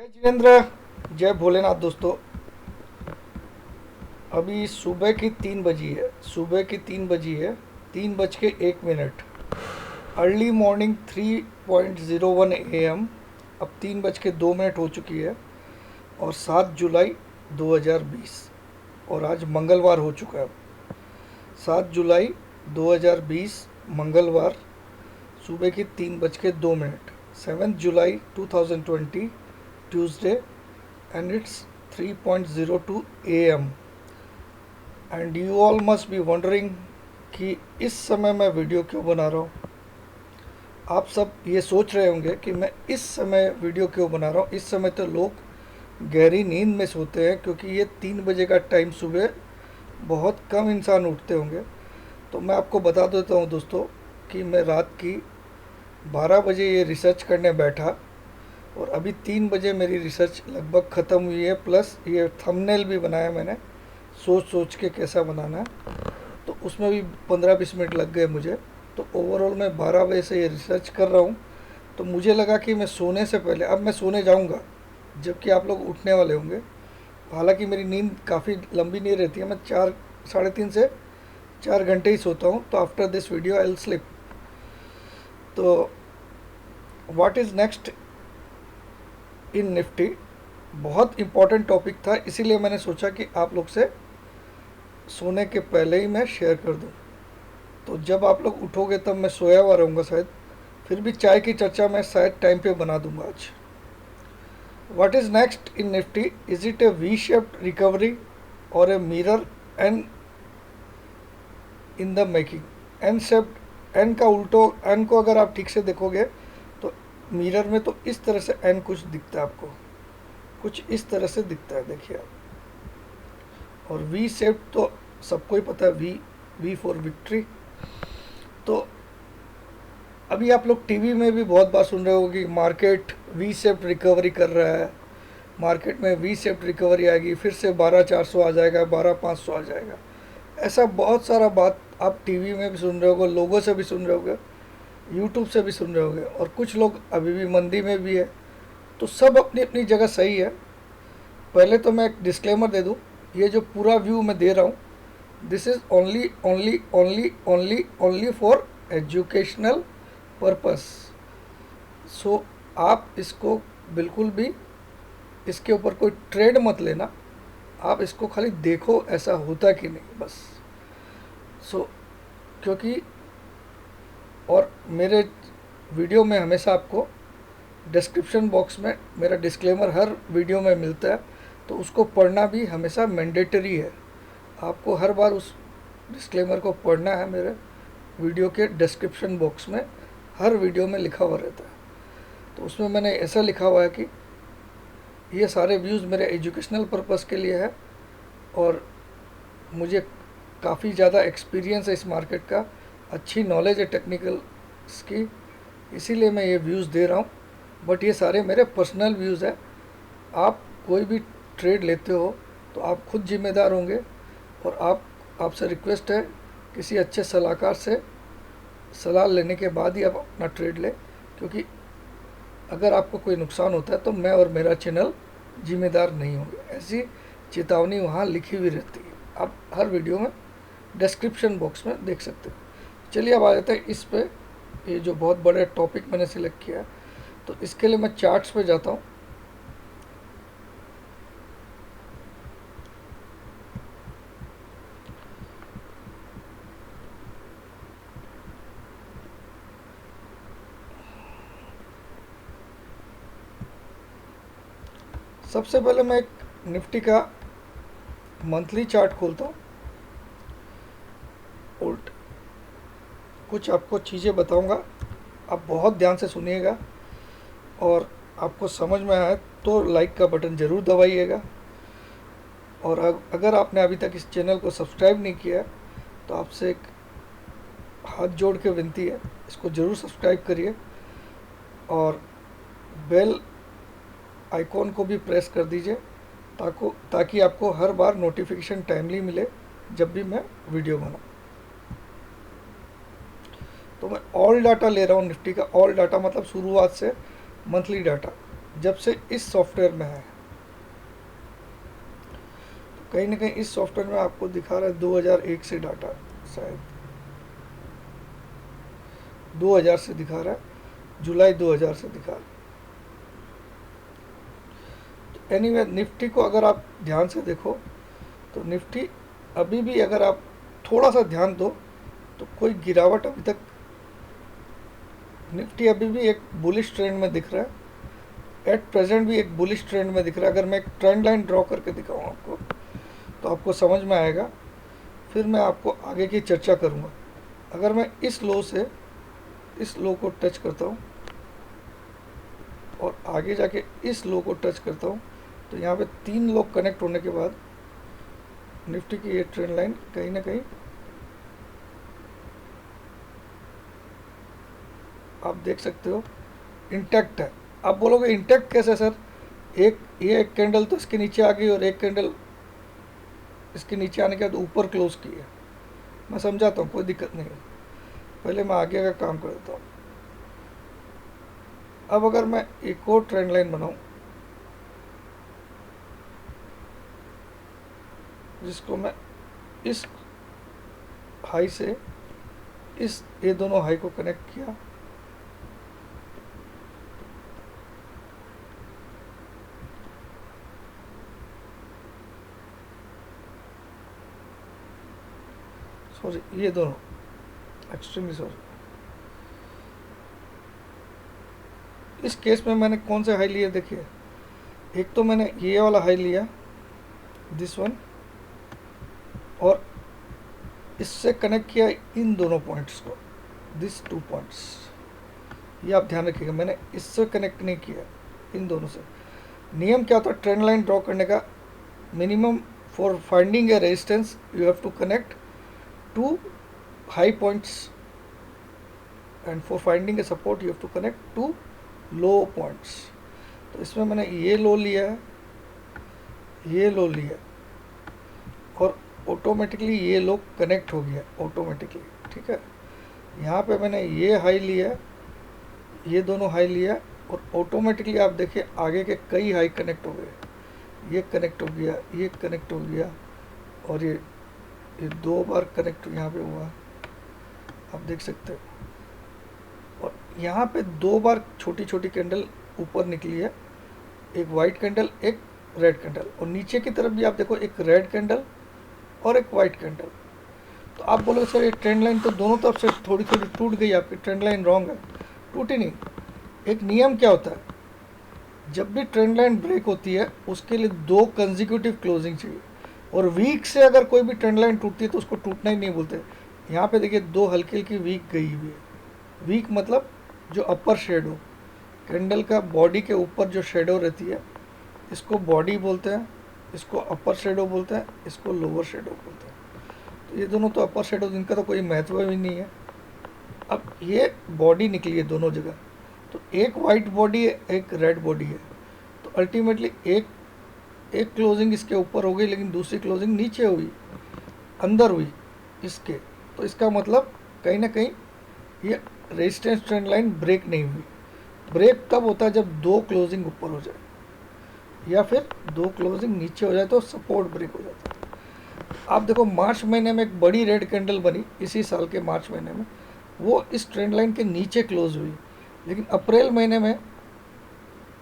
जय जिनेन्द्र, जय भोलेनाथ दोस्तों। अभी सुबह की 3 बजी है, सुबह की 3 बजी है, 3:01। Early morning 3:01 AM। अब 3:02 हो चुकी है और 7 जुलाई 2020 और आज मंगलवार हो चुका है। 7 जुलाई 2020 मंगलवार, सुबह की 3:02। 7 जुलाई 2020 Tuesday and it's 3:02 AM and you all must be wondering कि इस समय मैं वीडियो क्यों बना रहा हूँ। आप सब ये सोच रहे होंगे कि मैं इस समय वीडियो क्यों बना रहा हूँ। इस समय तो लोग गहरी नींद में सोते हैं, क्योंकि ये 3 बजे का टाइम सुबह बहुत कम इंसान उठते होंगे। तो मैं आपको बता देता हूँ दोस्तों कि मैं रात की 12 बजे ये रिसर्च करने बैठा और अभी 3 बजे मेरी रिसर्च लगभग ख़त्म हुई है। प्लस ये थंबनेल भी बनाया मैंने, सोच सोच के कैसा बनाना है, तो उसमें भी 15-20 मिनट लग गए मुझे। तो ओवरऑल मैं 12 बजे से ये रिसर्च कर रहा हूँ। तो मुझे लगा कि मैं सोने से पहले, अब मैं सोने जाऊँगा जबकि आप लोग उठने वाले होंगे। हालांकि मेरी नींद काफ़ी लंबी नहीं रहती है, मैं 3 साढ़े 3 से 4 घंटे ही सोता हूँ। तो after this video I will sleep. तो what is next in Nifty, बहुत इम्पोर्टेंट टॉपिक था, इसीलिए मैंने सोचा कि आप लोग से सोने के पहले ही मैं शेयर कर दूं। तो जब आप लोग उठोगे तब मैं सोया हुआ रहूँगा शायद, फिर भी चाय की चर्चा मैं शायद टाइम पे बना दूंगा आज। What is next in Nifty, is it a V shaped recovery और a mirror N in the making. N shaped, N का उल्टो, एन को अगर आप ठीक से देखोगे तो मिरर में तो इस तरह से एन कुछ दिखता है आपको, कुछ इस तरह से दिखता है, देखिए आप। और वी शेप तो सबको ही पता है, वी वी फॉर विक्ट्री। तो अभी आप लोग टीवी में भी बहुत बार सुन रहे हो कि मार्केट वी शेप रिकवरी कर रहा है, मार्केट में वी शेप रिकवरी आएगी, फिर से 12,400 आ जाएगा, 12,500 आ जाएगा। ऐसा बहुत सारा बात आप टीवी में भी सुन रहे होगे, लोगों से भी सुन रहे होगे, यूट्यूब से भी सुन रहे होगे, और कुछ लोग अभी भी मंदी में भी है। तो सब अपनी अपनी जगह सही है। पहले तो मैं एक डिस्क्लेमर दे दूं, ये जो पूरा व्यू मैं दे रहा हूँ, this is only only only only only for educational purpose. So आप इसको बिल्कुल भी, इसके ऊपर कोई ट्रेड मत लेना, आप इसको खाली देखो ऐसा होता कि नहीं, बस। सो क्योंकि, और मेरे वीडियो में हमेशा आपको डिस्क्रिप्शन बॉक्स में मेरा डिस्क्लेमर हर वीडियो में मिलता है, तो उसको पढ़ना भी हमेशा मैंडेटरी है। आपको हर बार उस डिस्क्लेमर को पढ़ना है। मेरे वीडियो के डिस्क्रिप्शन बॉक्स में हर वीडियो में लिखा हुआ रहता है। तो उसमें मैंने ऐसा लिखा हुआ है कि ये सारे व्यूज़ मेरे एजुकेशनल पर्पज़ के लिए है, और मुझे काफ़ी ज़्यादा एक्सपीरियंस है इस मार्केट का, अच्छी नॉलेज है टेक्निकल्स की, इसीलिए मैं ये व्यूज़ दे रहा हूँ। बट ये सारे मेरे पर्सनल व्यूज़ है। आप कोई भी ट्रेड लेते हो तो आप खुद जिम्मेदार होंगे, और आपसे रिक्वेस्ट है किसी अच्छे सलाहकार से सलाह लेने के बाद ही आप अपना ट्रेड लें, क्योंकि अगर आपको कोई नुकसान होता है तो मैं और मेरा चैनल जिम्मेदार नहीं होंगे। ऐसी चेतावनी वहाँ लिखी हुई रहती है, आप हर वीडियो में डिस्क्रिप्शन बॉक्स में देख सकते हो। चलिए अब आ जाते हैं इस पे, ये जो बहुत बड़े टॉपिक मैंने सिलेक्ट किया है। तो इसके लिए मैं चार्ट्स पे जाता हूँ। सबसे पहले मैं एक निफ्टी का मंथली चार्ट खोलता हूँ। उल्ट कुछ आपको चीज़ें बताऊंगा, आप बहुत ध्यान से सुनिएगा, और आपको समझ में आए तो लाइक का बटन ज़रूर दबाइएगा। और अगर आपने अभी तक इस चैनल को सब्सक्राइब नहीं किया है तो आपसे एक हाथ जोड़ के विनती है, इसको ज़रूर सब्सक्राइब करिए, और बेल आइकॉन को भी प्रेस कर दीजिए ताकि आपको हर बार नोटिफिकेशन टाइमली मिले जब भी मैं वीडियो बनाऊँ। तो मैं ऑल डाटा ले रहा हूँ निफ्टी का। ऑल डाटा मतलब शुरुआत से मंथली डाटा जब से इस सॉफ्टवेयर में है। तो कहीं ना कहीं इस सॉफ्टवेयर में आपको दिखा रहा है 2001 से डाटा, शायद 2000 से दिखा रहा है, जुलाई 2000 से दिखा रहा है। तो एनीवे निफ्टी को अगर आप ध्यान से देखो तो निफ्टी अभी भी, अगर आप थोड़ा सा ध्यान दो तो कोई गिरावट अभी तक, निफ्टी अभी भी एक बुलिश ट्रेंड में दिख रहा है। एट प्रेजेंट भी एक बुलिश ट्रेंड में दिख रहा है। अगर मैं एक ट्रेंड लाइन ड्रॉ करके दिखाऊँ आपको तो आपको समझ में आएगा, फिर मैं आपको आगे की चर्चा करूँगा। अगर मैं इस लो से इस लो को टच करता हूँ और आगे जाके इस लो को टच करता हूँ, तो यहाँ पे 3 लो कनेक्ट होने के बाद निफ्टी की ये ट्रेंड लाइन कहीं ना कहीं आप देख सकते हो इंटैक्ट है। आप बोलोगे इंटैक्ट कैसे सर, ये एक कैंडल तो इसके नीचे आ गई और एक कैंडल इसके नीचे आने के बाद ऊपर क्लोज की है। मैं समझाता हूँ, कोई दिक्कत नहीं है। पहले मैं आगे का काम कर देता हूँ। अब अगर मैं एक और ट्रेंड लाइन बनाऊँ जिसको मैं इस हाई से इस ये दोनों हाई को कनेक्ट किया, सॉरी ये दोनों, एक्सट्रीमली सॉरी। इस केस में मैंने कौन से हाई लिए देखिए, एक तो मैंने ये वाला हाई लिया, दिस वन, और इससे कनेक्ट किया इन दोनों पॉइंट्स को, दिस 2 पॉइंट्स। ये आप ध्यान रखिएगा, मैंने इससे कनेक्ट नहीं किया, इन दोनों से। नियम क्या होता है ट्रेंड लाइन ड्रॉ करने का, minimum for finding a resistance you have to connect 2 high points and for finding a support you have to connect 2 low points. तो इसमें मैंने ये लो लिया है, ये लो लिया, और ऑटोमेटिकली ये लो कनेक्ट हो गया ऑटोमेटिकली, ठीक है। यहाँ पे मैंने ये हाई लिया, ये दोनों हाई लिया, और ऑटोमेटिकली आप देखिए आगे के कई हाई कनेक्ट हो गए। ये कनेक्ट हो गया, ये कनेक्ट हो गया, और ये 2 बार कनेक्ट यहाँ पे हुआ, आप देख सकते हो। और यहाँ पे 2 बार छोटी छोटी कैंडल ऊपर निकली है, एक वाइट कैंडल, एक रेड कैंडल, और नीचे की तरफ भी आप देखो एक रेड कैंडल और एक वाइट कैंडल। तो आप बोलोगे सर ये ट्रेंड लाइन तो दोनों तरफ से थोड़ी थोड़ी टूट गई, आपकी ट्रेंड लाइन रॉन्ग है। टूटी नहीं। एक नियम क्या होता है, जब भी ट्रेंड लाइन ब्रेक होती है उसके लिए 2 कंजिक्यूटिव क्लोजिंग चाहिए, और वीक से अगर कोई भी ट्रेंड लाइन टूटती है तो उसको टूटना ही नहीं बोलते। यहाँ पे देखिए 2 हल्की हल्की वीक गई हुई है। वीक मतलब जो अपर शेडो, कैंडल का बॉडी के ऊपर जो शेडो रहती है, इसको बॉडी बोलते हैं, इसको अपर शेडो बोलते हैं, इसको लोअर शेडो बोलते हैं। तो ये दोनों तो अपर शेडो, जिनका तो कोई महत्व भी नहीं है। अब ये बॉडी निकली है दोनों जगह, तो एक वाइट बॉडी है, एक रेड बॉडी है। तो अल्टीमेटली एक क्लोजिंग इसके ऊपर हो गई, लेकिन दूसरी क्लोजिंग नीचे हुई, अंदर हुई इसके। तो इसका मतलब कहीं ना कहीं ये रेजिस्टेंस ट्रेंड लाइन ब्रेक नहीं हुई। ब्रेक तब होता है जब 2 क्लोजिंग ऊपर हो जाए या फिर 2 क्लोजिंग नीचे हो जाए, तो सपोर्ट ब्रेक हो जाता है। आप देखो मार्च महीने में एक बड़ी रेड कैंडल बनी, इसी साल के मार्च महीने में, वो इस ट्रेंड लाइन के नीचे क्लोज हुई। लेकिन अप्रैल महीने में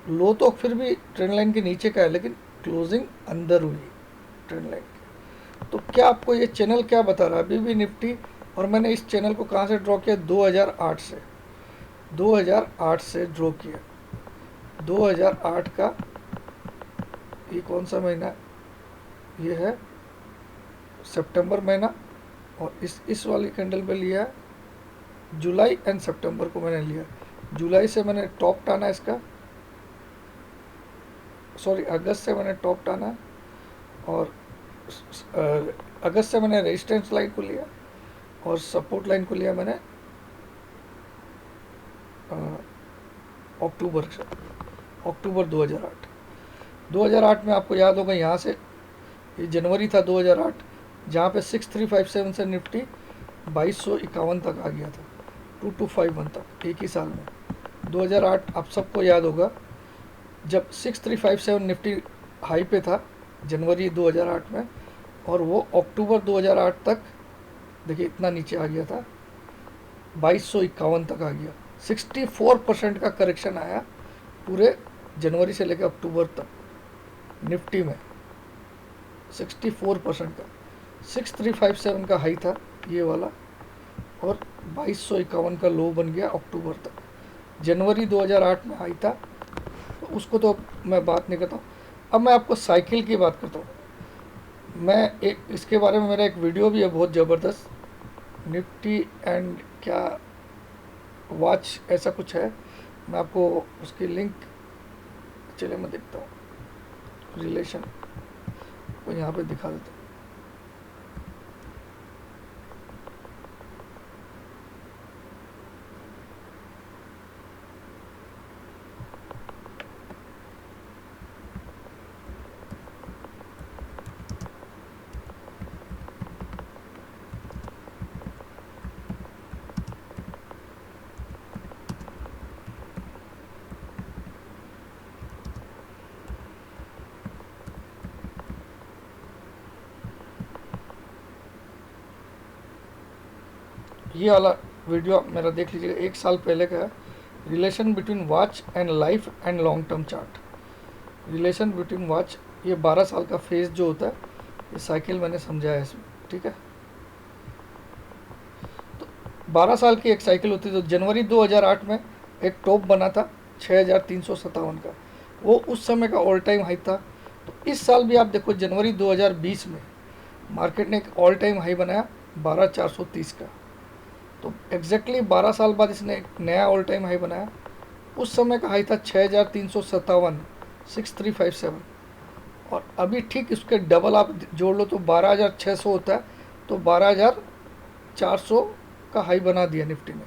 लो तो फिर भी ट्रेंड लाइन के नीचे का है, लेकिन क्लोजिंग अंदर हुई ट्रेंड लाइन की। तो क्या आपको ये चैनल क्या बता रहा है, अभी भी निफ्टी, और मैंने इस चैनल को कहाँ से ड्रॉ किया, 2008 से, 2008 से ड्रॉ किया। 2008 का ये कौन सा महीना है, ये है सितंबर महीना, और इस वाली कैंडल पे लिया है जुलाई एंड सितंबर को मैंने लिया। जुलाई से मैंने टॉप टाना इसका, सॉरी अगस्त से मैंने टॉप टाना, और अगस्त से मैंने रेजिस्टेंस लाइन को लिया, और सपोर्ट लाइन को लिया मैंने अक्टूबर 2008 में। आपको याद होगा यहाँ से, ये जनवरी था 2008, जहाँ पे 6357 से निफ्टी 2251 तक आ गया था, 2251 तक, एक ही साल में। 2008 आप सबको याद होगा जब 6357 निफ्टी हाई पे था जनवरी 2008 में, और वो अक्टूबर 2008 तक देखिए इतना नीचे आ गया था, 2251 तक आ गया। 64% का करेक्शन आया पूरे जनवरी से लेकर अक्टूबर तक निफ्टी में, 64% का। 6357 का हाई था ये वाला, और 2251 का लो बन गया अक्टूबर तक। जनवरी 2008 में हाई था, तो उसको तो मैं बात नहीं करता हूँ। अब मैं आपको साइकिल की बात करता हूँ। मैं एक इसके बारे में मेरा एक वीडियो भी है बहुत ज़बरदस्त, निफ्टी एंड क्या वॉच ऐसा कुछ है, मैं आपको उसकी लिंक, चलिए मैं देखता हूँ, रिलेशन को यहाँ पे दिखा देता हूँ। ये वाला वीडियो मेरा देख लीजिएगा, 1 साल पहले का है। Relation between watch and life and long term chart. Relation between watch, ये 12 साल का फेज जो होता है, ये साइकिल मैंने समझाया है इसमें, ठीक है। तो 12 साल की एक साइकिल होती है। तो जनवरी 2008 में एक टॉप बना था 6357 का, वो उस समय का ऑल टाइम हाई था। तो इस साल भी आप देखो जनवरी 2020 में मार्केट ने एक ऑल टाइम हाई बनाया 12430 का। तो एग्जैक्टली 12 साल बाद इसने एक नया ऑल टाइम हाई बनाया। उस समय का हाई था 6357, 6357, और अभी ठीक इसके डबल आप जोड़ लो तो 12600 होता है। तो 12400 का हाई बना दिया निफ्टी ने,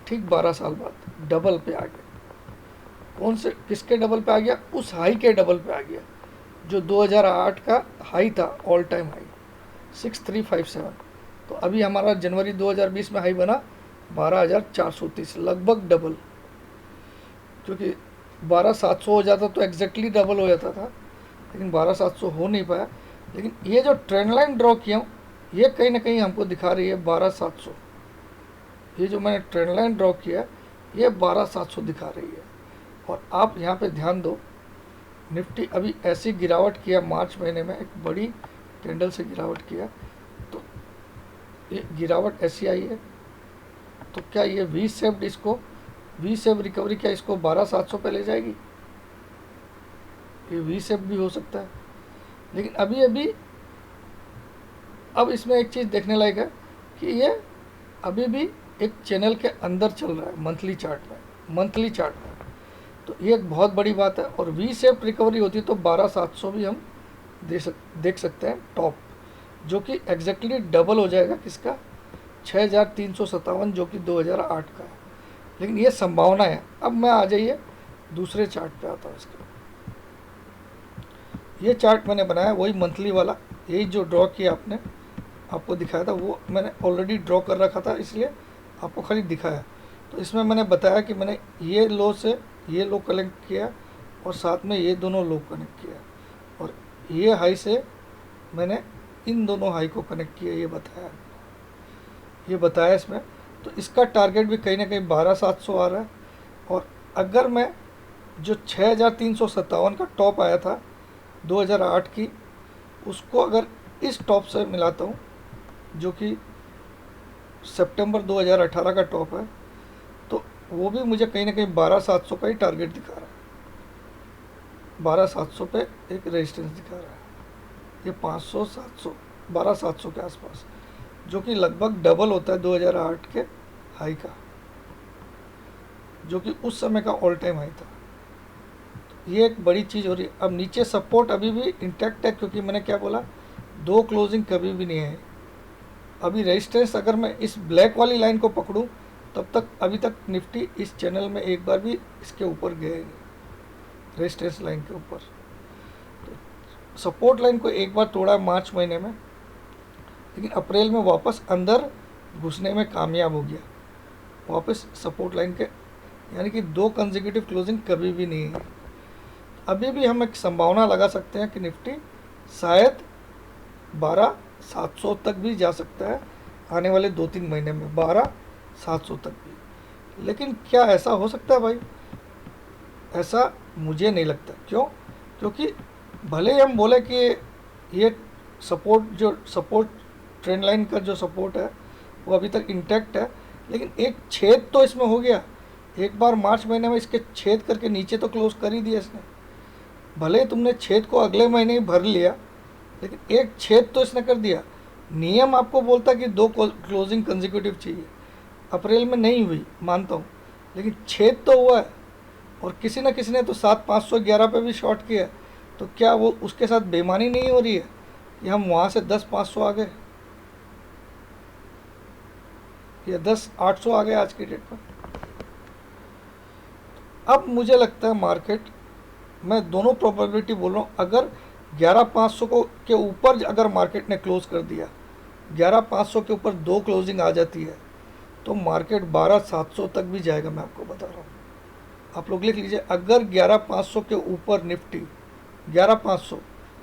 ठीक 12 साल बाद डबल पे आ गया। कौन से किसके डबल पे आ गया? उस हाई के डबल पे आ गया जो 2008 का हाई था, ऑल टाइम हाई 6357। तो अभी हमारा जनवरी 2020 में हाई बना 12430, लगभग डबल। क्योंकि 12700 हो जाता तो एग्जैक्टली डबल हो जाता था, लेकिन 12700 हो नहीं पाया। लेकिन ये जो ट्रेंड लाइन ड्रॉ किया हूँ, ये कहीं ना कहीं हमको दिखा रही है 12700। ये जो मैंने ट्रेंड लाइन ड्रॉ किया ये 12700 दिखा रही है। और आप यहाँ पे ध्यान दो, निफ्टी अभी ऐसी गिरावट किया मार्च महीने में, एक बड़ी कैंडल से गिरावट किया, तो ये गिरावट ऐसी आई है। तो क्या ये वी शेप्ड, इसको वी शेप रिकवरी, क्या इसको 12700 पे ले जाएगी? ये वी शेप भी हो सकता है। लेकिन अभी अभी अब इसमें एक चीज़ देखने लायक है कि ये अभी भी एक चैनल के अंदर चल रहा है मंथली चार्ट में। तो ये एक बहुत बड़ी बात है। और वी शेप रिकवरी होती तो 12700 भी हम देख सकते हैं टॉप, जो कि एग्जैक्टली डबल हो जाएगा किसका? 6357, जो कि 2008 का है। लेकिन ये संभावना है। अब मैं आ जाइए दूसरे चार्ट पे आता हूँ इसका। ये चार्ट मैंने बनाया वही मंथली वाला, यही जो ड्रॉ किया आपने, आपको दिखाया था, वो मैंने ऑलरेडी ड्रॉ कर रखा था, इसलिए आपको खाली दिखाया। तो इसमें मैंने बताया कि मैंने ये लो से ये लो कनेक्ट किया, और साथ में ये दोनों लो कनेक्ट किया, और ये हाई से मैंने इन दोनों हाई को कनेक्ट किया, ये बताया इसमें। तो इसका टारगेट भी कहीं ना कहीं 12700 आ रहा है। और अगर मैं जो 6357 का टॉप आया था 2008 की, उसको अगर इस टॉप से मिलाता हूँ, जो कि सितंबर 2018 का टॉप है, तो वो भी मुझे कहीं ना कहीं 12700 का ही टारगेट दिखा रहा है। 12700 पे एक रेजिस्टेंस दिखा रहा है, ये 500, 700, 12700 के आसपास, जो कि लगभग डबल होता है 2008 के हाई का, जो कि उस समय का ऑल टाइम हाई था। ये एक बड़ी चीज़ हो रही है। अब नीचे सपोर्ट अभी भी इंटैक्ट है, क्योंकि मैंने क्या बोला, दो क्लोजिंग कभी भी नहीं है। अभी रेजिस्टेंस अगर मैं इस ब्लैक वाली लाइन को पकड़ूं, तब तक अभी तक निफ्टी इस चैनल में एक बार भी इसके ऊपर गए नहीं, रेजिस्टेंस लाइन के ऊपर। तो सपोर्ट लाइन को एक बार तोड़ा मार्च महीने में, लेकिन अप्रैल में वापस अंदर घुसने में कामयाब हो गया, वापस सपोर्ट लाइन के, यानी कि दो कंसेक्यूटिव क्लोजिंग कभी भी नहीं है। अभी भी हम एक संभावना लगा सकते हैं कि निफ्टी शायद 12,700 तक भी जा सकता है आने वाले 2-3 महीने में, 12,700 तक भी। लेकिन क्या ऐसा हो सकता है भाई? ऐसा मुझे नहीं लगता। क्यों? क्योंकि भले ही हम बोले कि ये सपोर्ट ट्रेंड लाइन का जो सपोर्ट है वो अभी तक इंटैक्ट है, लेकिन एक छेद तो इसमें हो गया। एक बार मार्च महीने में इसके छेद करके नीचे तो क्लोज कर ही दिया इसने। भले ही तुमने छेद को अगले महीने ही भर लिया, लेकिन एक छेद तो इसने कर दिया। नियम आपको बोलता कि 2 क्लोजिंग कंजिक्यूटिव चाहिए, अप्रैल में नहीं हुई मानता हूँ, लेकिन छेद तो हुआ है। और किसी न किसी ने तो 7,511 पे भी शॉर्ट किया है। तो क्या वो उसके साथ बेईमानी नहीं हो रही है कि हम वहाँ से 10,500 आ गए या 10,800 आ गए आज की डेट में? अब मुझे लगता है मार्केट, मैं दोनों प्रोबेबिलिटी बोल रहा हूँ, अगर 11,500 को के ऊपर अगर मार्केट ने क्लोज कर दिया, 11,500 के ऊपर 2 क्लोजिंग आ जाती है, तो मार्केट 12,700 तक भी जाएगा। मैं आपको बता रहा हूँ, आप लोग लिख लीजिए। अगर 11,500 के ऊपर निफ्टी, 11,500,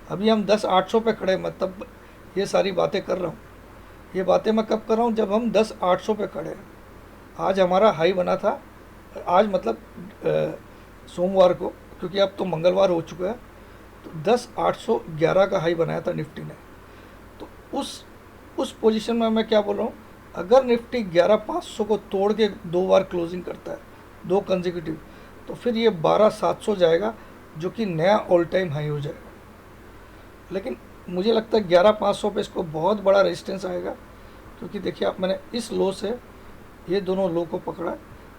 अभी हम 10,800 पे खड़े, मैं तब ये सारी बातें कर रहा हूँ। ये बातें मैं कब कर रहा हूँ? जब हम 10,800 पे खड़े हैं। आज हमारा हाई बना था, आज मतलब सोमवार को, क्योंकि अब तो मंगलवार हो चुका है, तो 10,811 का हाई बनाया था निफ्टी ने। तो उस पोजीशन में मैं क्या बोल रहा हूँ, अगर निफ्टी 11,500 को तोड़ के 2 बार क्लोजिंग करता है, 2 कंजिक्यूटिव, तो फिर ये 12,700 जाएगा, जो कि नया ऑल टाइम हाई हो जाएगा। लेकिन मुझे लगता है 11,500 पे इसको बहुत बड़ा रेजिस्टेंस आएगा, क्योंकि देखिए आप, मैंने इस लो से ये दोनों लो को पकड़ा है,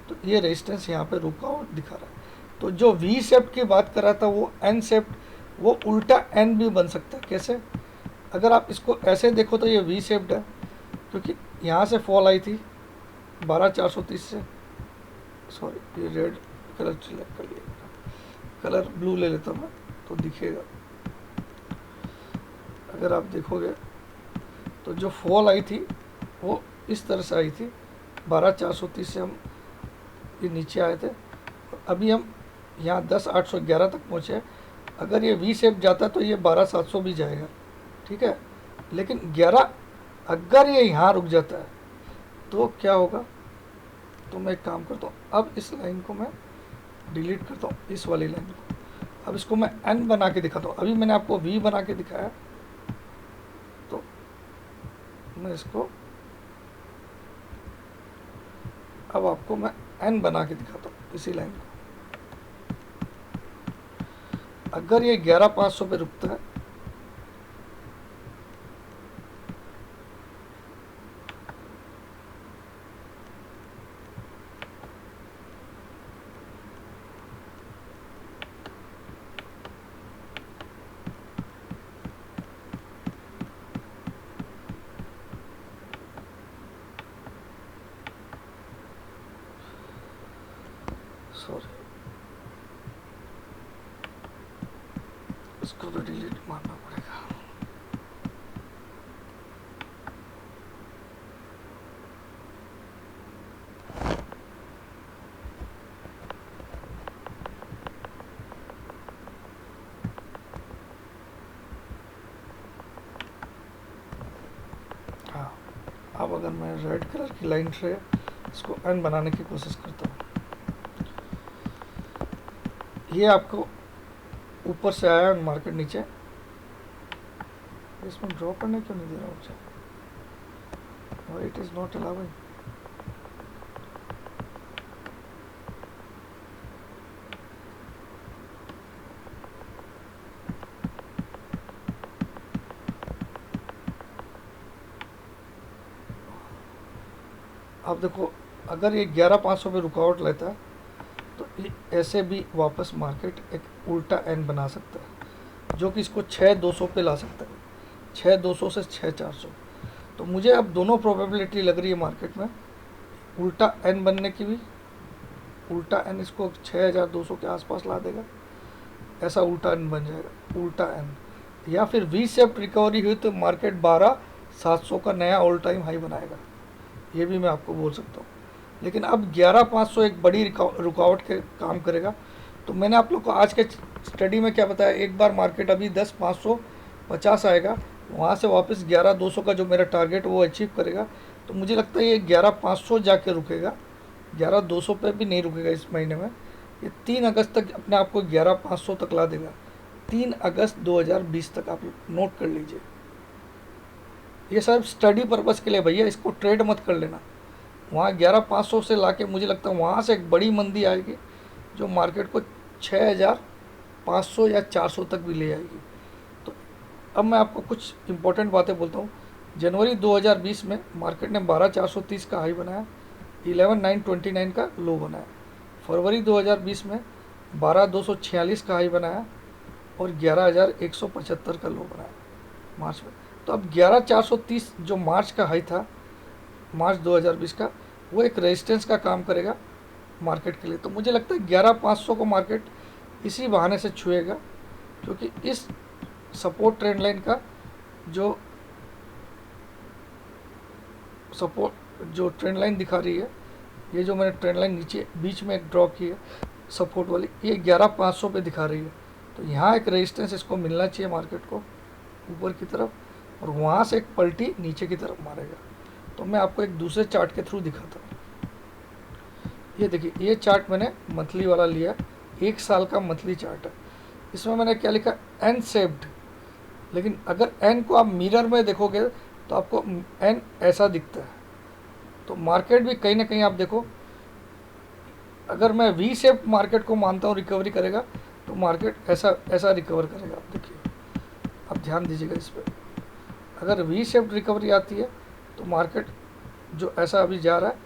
तो ये रेजिस्टेंस यहाँ पे रुका और दिखा रहा है। तो जो वी शेप्ड की बात कर रहा था, वो एन शेप्ड, वो उल्टा एन भी बन सकता है। कैसे? अगर आप इसको ऐसे देखो तो ये वी शेप्ड है, क्योंकि यहाँ से फॉल आई थी 12,430 से। सॉरी, ये रेड कलर सिलेक्ट कर लिया, कलर ब्लू ले लेता हूँ मैं तो दिखेगा। अगर आप देखोगे तो जो फॉल आई थी वो इस तरह से आई थी, 12,430 से हम ये नीचे आए थे, और अभी हम यहाँ 10,811 तक पहुँचे। अगर ये वी शेप जाता तो ये 12,700 भी जाएगा, ठीक है। लेकिन 11, अगर ये यहाँ रुक जाता है तो क्या होगा? तो मैं एक काम करता हूँ, अब इस लाइन को मैं डिलीट करता हूँ, इस वाली लाइन को। अब इसको मैं एन बना के दिखाता हूँ। अभी मैंने आपको वी बना के दिखाया, तो मैं इसको अब आपको मैं एन बना के दिखाता हूँ, इसी लाइन को। अगर ये 11,500 पे रुकता है, सॉरी, इसको भी डिलीट मारना पड़ेगा। हाँ, अब अगर मैं रेड कलर की लाइन से इसको एन बनाने की कोशिश करता हूँ, ये आपको ऊपर से आया मार्केट नीचे, इसमें ड्रॉ करने क्यों नहीं दे रहा मुझे? It is not allowing. अब देखो, अगर ये 11,500 पे रुकावट लेता है, तो ये ऐसे भी वापस मार्केट एक उल्टा एन बना सकता है, जो कि इसको 6,200 पे ला सकता है, 6,200 से 6,400। तो मुझे अब दोनों प्रोबेबिलिटी लग रही है मार्केट में, उल्टा एन बनने की भी। उल्टा एन इसको 6,200 के आसपास ला देगा, ऐसा उल्टा एन बन जाएगा, उल्टा एन। या फिर वी शेप रिकवरी हुई तो मार्केट 12,700 का नया ऑल टाइम हाई बनाएगा, ये भी मैं आपको बोल सकता हूँ। लेकिन अब 11,500 एक बड़ी रुकावट के काम करेगा। तो मैंने आप लोग को आज के स्टडी में क्या बताया, एक बार मार्केट अभी 10,550 आएगा, वहाँ से वापस 11,200 का जो मेरा टारगेट वो अचीव करेगा। तो मुझे लगता है ये 11,500 जाके रुकेगा, 11,200 पे भी नहीं रुकेगा इस महीने में। ये 3 अगस्त तक अपने आप को 11,500 तक ला देगा। 3 अगस्त 2020 तक आप नोट कर लीजिए। ये सब स्टडी पर्पज़ के लिए भैया, इसको ट्रेड मत कर लेना। वहाँ 11,500 से लाके मुझे लगता है वहाँ से एक बड़ी मंदी आएगी जो मार्केट को 6,500 या 400 तक भी ले आएगी। तो अब मैं आपको कुछ इंपॉर्टेंट बातें बोलता हूँ। जनवरी 2020 में मार्केट ने 12,430 का हाई बनाया, 11,929 का लो बनाया। फरवरी 2020 में 12,246 का हाई बनाया और 11,175 का लो बनाया मार्च में। तो अब 11,430 जो मार्च का हाई था, मार्च 2020 का, वो एक रेजिस्टेंस का काम करेगा मार्केट के लिए। तो मुझे लगता है 11,500 को मार्केट इसी बहाने से छुएगा, क्योंकि इस सपोर्ट ट्रेंड लाइन का जो सपोर्ट जो ट्रेंड लाइन दिखा रही है, ये जो मैंने ट्रेंड लाइन नीचे बीच में एक ड्रॉ की है सपोर्ट वाली, ये 11,500 पे दिखा रही है। तो यहाँ एक रेजिस्टेंस इसको मिलना चाहिए मार्केट को ऊपर की तरफ, और वहाँ से एक पलटी नीचे की तरफ मारेगा। तो मैं आपको एक दूसरे चार्ट के थ्रू दिखाता हूँ। ये देखिए, ये चार्ट मैंने मंथली वाला लिया, 1 साल का मंथली चार्ट है। इसमें मैंने क्या लिखा, एन शेप्ड। लेकिन अगर एन को आप मिरर में देखोगे तो आपको एन ऐसा दिखता है। तो मार्केट भी कहीं ना कहीं आप देखो, अगर मैं वी शेप मार्केट को मानता हूँ रिकवरी करेगा, तो मार्केट ऐसा ऐसा रिकवर करेगा। आप देखिए, आप ध्यान दीजिएगा इस पर। अगर वी शेप रिकवरी आती है तो मार्केट जो ऐसा अभी जा रहा है,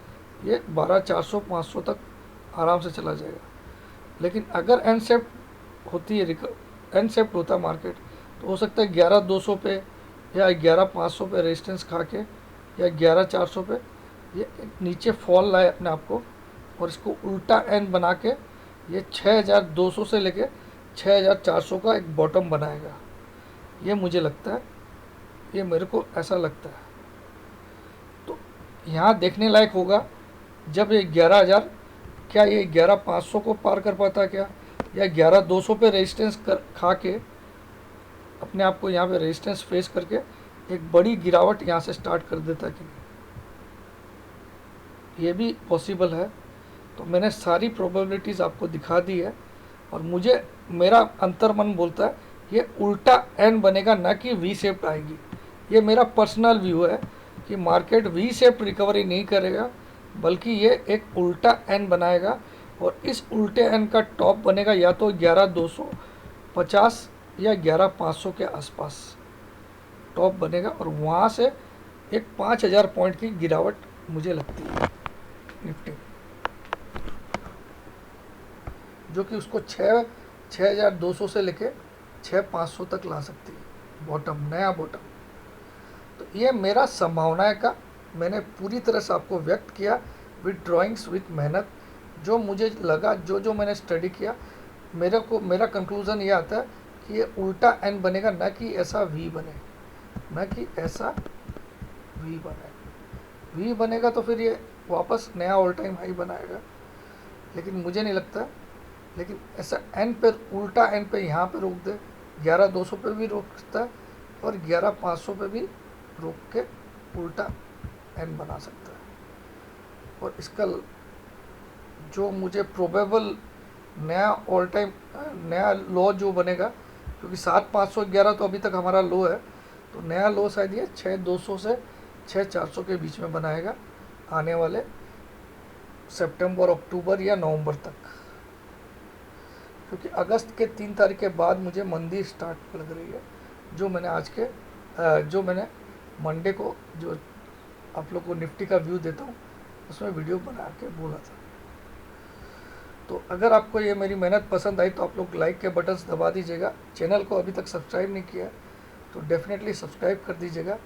ये 12,400-500 तक आराम से चला जाएगा। लेकिन अगर एन शेप होती है, एन शेप होता है मार्केट, तो हो सकता है 11,200 पे या 11,500 पे रेजिस्टेंस खा के या 11,400 पे ये नीचे फॉल लाए अपने आप को, और इसको उल्टा एन बना के ये 6,200 से लेके 6,400 का एक बॉटम बनाएगा। ये मुझे लगता है, ये मेरे को ऐसा लगता है। तो यहाँ देखने लायक होगा जब ये 11,000, क्या ये 11,500 को पार कर पाता है क्या, या 11,200 पे रेजिस्टेंस खा के अपने आप को यहाँ पे रेजिस्टेंस फेस करके एक बड़ी गिरावट यहाँ से स्टार्ट कर देता है कि नहीं, ये भी पॉसिबल है। तो मैंने सारी प्रोबेबिलिटीज़ आपको दिखा दी है, और मुझे मेरा अंतर्मन बोलता है ये उल्टा एन बनेगा, ना कि वी शेप आएगी। ये मेरा पर्सनल व्यू है कि मार्केट वी शेप रिकवरी नहीं करेगा, बल्कि ये एक उल्टा एन बनाएगा, और इस उल्टे एन का टॉप बनेगा या तो 11,250 या 11,500 के आसपास टॉप बनेगा, और वहाँ से एक 5,000 पॉइंट की गिरावट मुझे लगती है निफ्टी, जो कि उसको 6,200 से लेके 6,500 तक ला सकती है, बॉटम, नया बॉटम। तो ये मेरा संभावनाएं का मैंने पूरी तरह से आपको व्यक्त किया, विद ड्राइंग्स, विद मेहनत, जो मुझे लगा, जो मैंने स्टडी किया, मेरा कंक्लूज़न ये आता है कि ये उल्टा एन बनेगा, ना कि ऐसा वी बने, ना कि ऐसा वी बने। वी बनेगा तो फिर ये वापस नया ऑल टाइम हाई बनाएगा, लेकिन मुझे नहीं लगता। लेकिन ऐसा एन पे, उल्टा एन पे यहाँ पे रोक दे, 11,200 पे भी रोक सकता है और 11,500 पे भी रोक के उल्टा एन बना सकता है। और इसका जो मुझे प्रोबेबल नया ऑल टाइम नया लो जो बनेगा, क्योंकि 7,511 तो अभी तक हमारा लो है, तो नया लो शायद ये 6,200 से 6,400 के बीच में बनाएगा आने वाले सितंबर, अक्टूबर या नवंबर तक, क्योंकि अगस्त के 3 तारीख के बाद मुझे मंदी स्टार्ट लग रही है, जो मैंने मंडे को जो आप लोग को निफ्टी का व्यू देता हूँ उसमें वीडियो बना के बोला था। तो अगर आपको ये मेरी मेहनत पसंद आई तो आप लोग लाइक के बटन्स दबा दीजिएगा। चैनल को अभी तक सब्सक्राइब नहीं किया तो डेफिनेटली सब्सक्राइब कर दीजिएगा,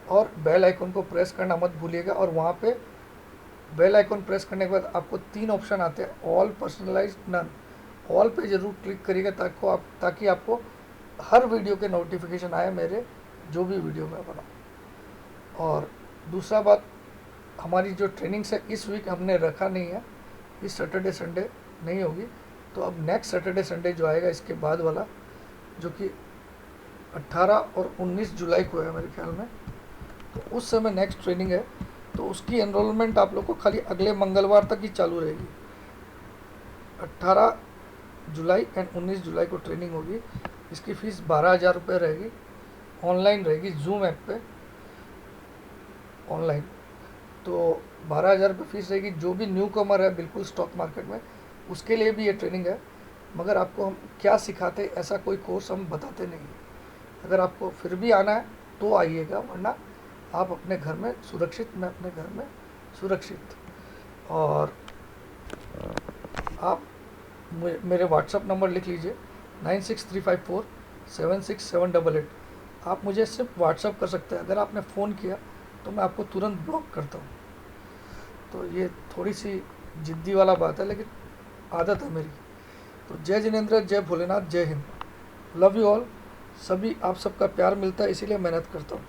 और बेल आइकन को प्रेस करना मत भूलिएगा। और वहाँ पे बेल आइकन प्रेस करने के बाद आपको 3 ऑप्शन आते हैं, ऑल, पर्सनलाइज्ड, नन। ऑल पे ज़रूर क्लिक करिएगा ताकि आपको हर वीडियो के नोटिफिकेशन आए, मेरे जो भी वीडियो मैं बनाऊँ। और दूसरा बात, हमारी जो ट्रेनिंग्स है इस वीक हमने रखा नहीं है, इस सैटरडे संडे नहीं होगी, तो अब नेक्स्ट सैटरडे संडे जो आएगा इसके बाद वाला, जो कि 18 और 19 जुलाई को है मेरे ख्याल में, तो उस समय नेक्स्ट ट्रेनिंग है। तो उसकी एनरोलमेंट आप लोग को खाली अगले मंगलवार तक ही चालू रहेगी। 18 जुलाई एंड 19 जुलाई को ट्रेनिंग होगी। इसकी फ़ीस 12,000 रुपये रहेगी। ऑनलाइन रहेगी, जूम ऐप पे ऑनलाइन। तो 12,000 रुपये फ़ीस रहेगी। जो भी न्यू कमर है बिल्कुल स्टॉक मार्केट में, उसके लिए भी ये ट्रेनिंग है। मगर आपको हम क्या सिखाते, ऐसा कोई कोर्स हम बताते नहीं। अगर आपको फिर भी आना है तो आइएगा, वरना आप अपने घर में सुरक्षित, मैं अपने घर में सुरक्षित। और आप मेरे व्हाट्सअप नंबर लिख लीजिए 9635476788। आप मुझे सिर्फ व्हाट्सअप कर सकते हैं। अगर आपने फ़ोन किया तो मैं आपको तुरंत ब्लॉक करता हूँ। तो ये थोड़ी सी जिद्दी वाला बात है, लेकिन आदत है मेरी। तो जय जिनेंद्र, जय भोलेनाथ, जय हिंद। Love you all. सभी आप सबका प्यार मिलता है, इसीलिए मेहनत करता हूँ।